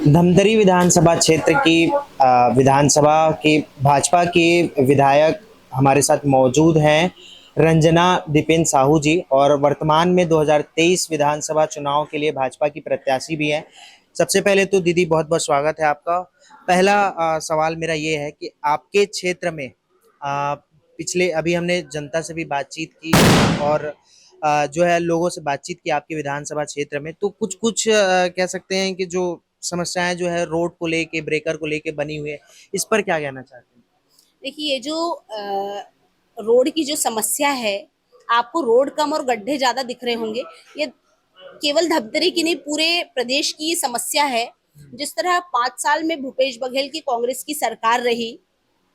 धमतरी विधानसभा क्षेत्र की विधानसभा के भाजपा के विधायक हमारे साथ मौजूद हैं, रंजना दीपेन साहू जी, और वर्तमान में 2023 विधानसभा चुनाव के लिए भाजपा की प्रत्याशी भी हैं। सबसे पहले तो दीदी बहुत बहुत स्वागत है आपका। पहला सवाल मेरा ये है कि आपके क्षेत्र में पिछले अभी हमने जनता से भी बातचीत की और जो है लोगों से बातचीत की आपके विधानसभा क्षेत्र में, तो कुछ कुछ कह सकते हैं कि जो समस्याएं जो है रोड को लेके, ब्रेकर को लेके बनी हुई है, इस पर क्या कहना चाहते हैं? देखिए, ये जो रोड की जो समस्या है, आपको रोड कम और गड्ढे ज्यादा दिख रहे होंगे। ये केवल धमतरी की नहीं, पूरे प्रदेश की ये समस्या है। जिस तरह 5 साल में भूपेश बघेल की कांग्रेस की सरकार रही,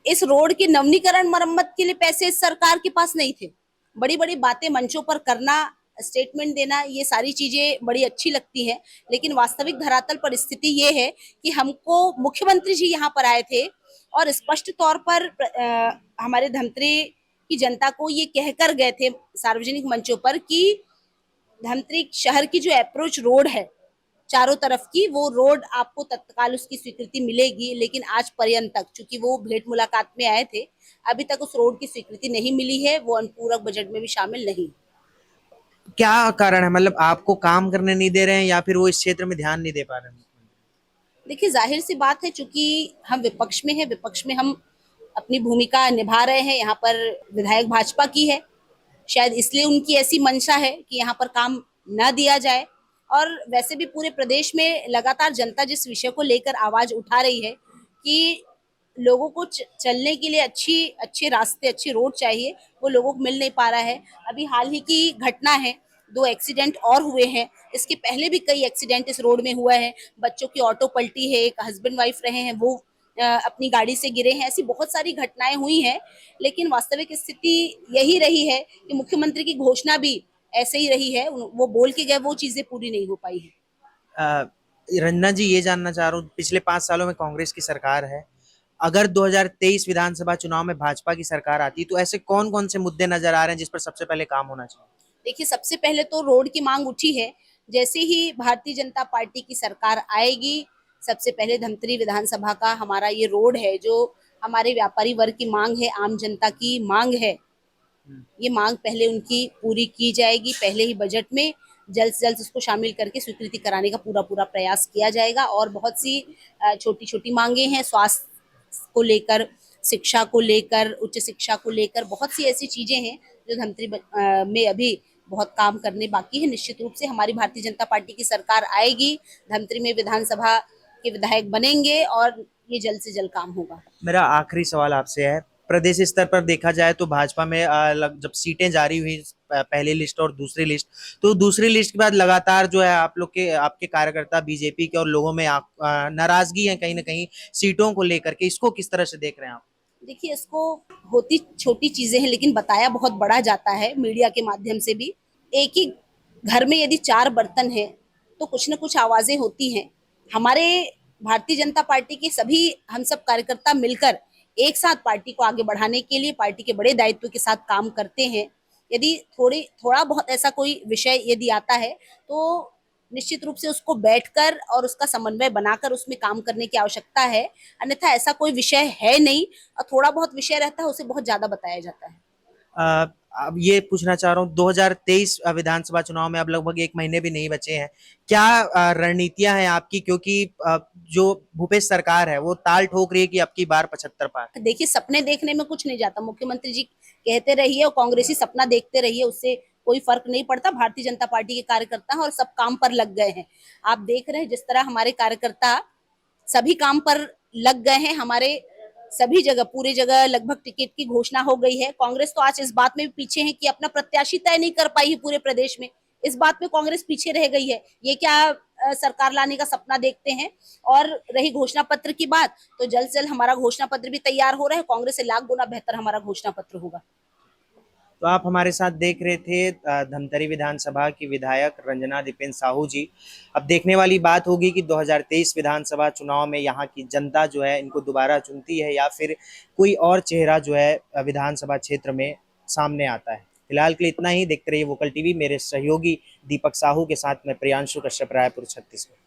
इस रोड के नवीनीकरण मरम्मत के लिए पैसे इस सरकार के पास नहीं थे। बड़ी बड़ी बातें मंचों पर करना, स्टेटमेंट देना, ये सारी चीजें बड़ी अच्छी लगती हैं, लेकिन वास्तविक धरातल पर स्थिति ये है कि हमको मुख्यमंत्री जी यहाँ पर आए थे और स्पष्ट तौर पर हमारे धमतरी की जनता को ये कहकर गए थे सार्वजनिक मंचों पर कि धमतरी शहर की जो अप्रोच रोड है चारों तरफ की, वो रोड आपको तत्काल उसकी स्वीकृति मिलेगी। लेकिन आज पर्यंत तक, चूंकि वो भेंट मुलाकात में आए थे, अभी तक उस रोड की स्वीकृति नहीं मिली है। वो अनुपूरक बजट में भी शामिल नहीं। क्या कारण है, मतलब आपको काम करने नहीं दे रहे हैं या फिर वो इस क्षेत्र में ध्यान नहीं दे पा रहे हैं? देखिए, जाहिर सी बात है, चूंकि हम विपक्ष में है, विपक्ष में हम अपनी भूमिका निभा रहे हैं। यहाँ पर विधायक भाजपा की है, शायद इसलिए उनकी ऐसी मंशा है कि यहाँ पर काम न दिया जाए। और वैसे भी पूरे प्रदेश में लगातार जनता जिस विषय को लेकर आवाज उठा रही है कि लोगों को चलने के लिए अच्छे रास्ते, अच्छी रोड चाहिए, वो लोगों को मिल नहीं पा रहा है। अभी हाल ही की घटना है, 2 एक्सीडेंट और हुए हैं। इसके पहले भी कई एक्सीडेंट इस रोड में हुआ है। बच्चों की ऑटो पलटी है, एक हस्बैंड वाइफ रहे हैं, वो अपनी गाड़ी से गिरे हैं। ऐसी बहुत सारी घटनाएं हुई हैं, लेकिन वास्तविक स्थिति यही रही है कि मुख्यमंत्री की घोषणा भी ऐसे ही रही है। वो बोल के गए, वो चीजें पूरी नहीं हो पाई है। रंजना जी, ये जानना चाह रहा हूँ, पिछले 5 सालों में कांग्रेस की सरकार है, अगर 2023 विधानसभा चुनाव में भाजपा की सरकार आती तो ऐसे कौन कौन से मुद्दे नजर आ रहे हैं जिस पर सबसे पहले काम होना चाहिए? देखिए, सबसे पहले तो रोड की मांग उठी है। जैसे ही भारतीय जनता पार्टी की सरकार आएगी, सबसे पहले धमतरी विधानसभा का हमारा ये रोड है, जो हमारे व्यापारी वर्ग की मांग है, आम जनता की मांग है, ये मांग पहले उनकी पूरी की जाएगी। पहले ही बजट में जल्द से जल्द उसको शामिल करके स्वीकृति कराने का पूरा पूरा प्रयास किया जाएगा। और बहुत सी छोटी छोटी मांगे हैं, स्वास्थ्य को लेकर, शिक्षा को लेकर, उच्च शिक्षा को लेकर, बहुत सी ऐसी चीजें हैं जो धमतरी में अभी बहुत काम करने बाकी है। निश्चित रूप से हमारी भारतीय जनता पार्टी की सरकार आएगी, धमतरी में विधानसभा के विधायक बनेंगे और ये जल्द से जल्द काम होगा। मेरा आखिरी सवाल आपसे है, प्रदेश स्तर पर देखा जाए तो भाजपा में जब सीटें जारी हुई, पहली लिस्ट और दूसरी लिस्ट, तो दूसरी लिस्ट के बाद लगातार जो है आप लोग के, आपके कार्यकर्ता बीजेपी के और लोगों में नाराजगी है कहीं ना कहीं सीटों को लेकर के, इसको किस तरह से देख रहे हैं आप? देखिए, इसको होती छोटी चीजें हैं, लेकिन बताया बहुत बड़ा जाता है मीडिया के माध्यम से भी। एक ही घर में यदि 4 बर्तन हैं, तो कुछ न कुछ आवाजें होती हैं। हमारे भारतीय जनता पार्टी के सभी हम सब कार्यकर्ता मिलकर एक साथ पार्टी को आगे बढ़ाने के लिए पार्टी के बड़े दायित्व के साथ काम करते हैं। यदि थोड़ा बहुत ऐसा कोई विषय यदि आता है, तो निश्चित रूप से उसको बैठकर और उसका समन्वय बनाकर उसमें काम करने की आवश्यकता है। अन्यथा ऐसा कोई विषय है नहीं, और थोड़ा बहुत विषय रहता है उसे बहुत ज्यादा बताया जाता है। अब ये पूछना चाह रहा हूँ, 2023 विधानसभा चुनाव में अब लगभग 1 महीने भी नहीं बचे हैं, क्या रणनीतियां हैं आपकी, क्योंकि जो भूपेश सरकार है वो ताल ठोक रही है कि अब की बार 75 पार? देखिए, सपने देखने में कुछ नहीं जाता। मुख्यमंत्री जी कहते रहिए और कांग्रेसी सपना देखते रहिए, उससे कोई फर्क नहीं पड़ता। भारतीय जनता पार्टी के कार्यकर्ता हैं और सब काम पर लग गए हैं। आप देख रहे हैं जिस तरह हमारे कार्यकर्ता सभी काम पर लग गए हैं। हमारे सभी जगह, पूरी जगह लगभग टिकट की घोषणा हो गई है। कांग्रेस तो आज इस बात में भी पीछे है कि अपना प्रत्याशी तय नहीं कर पाई है पूरे प्रदेश में। इस बात में कांग्रेस पीछे रह गई है। ये क्या सरकार लाने का सपना देखते हैं? और रही घोषणा पत्र की बात, तो जल्द से जल्द हमारा घोषणा पत्र भी तैयार हो रहा है। कांग्रेस से लाख गुना बेहतर हमारा घोषणा पत्र होगा। तो आप हमारे साथ देख रहे थे धमतरी विधानसभा की विधायक रंजना दीपेन साहू जी। अब देखने वाली बात होगी कि 2023 विधानसभा चुनाव में यहाँ की जनता जो है इनको दोबारा चुनती है या फिर कोई और चेहरा जो है विधानसभा क्षेत्र में सामने आता है। फिलहाल के लिए इतना ही। देखते रहिए वोकल टीवी। मेरे सहयोगी दीपक साहू के साथ मैं प्रियांशु कश्यप, रायपुर, छत्तीसगढ़।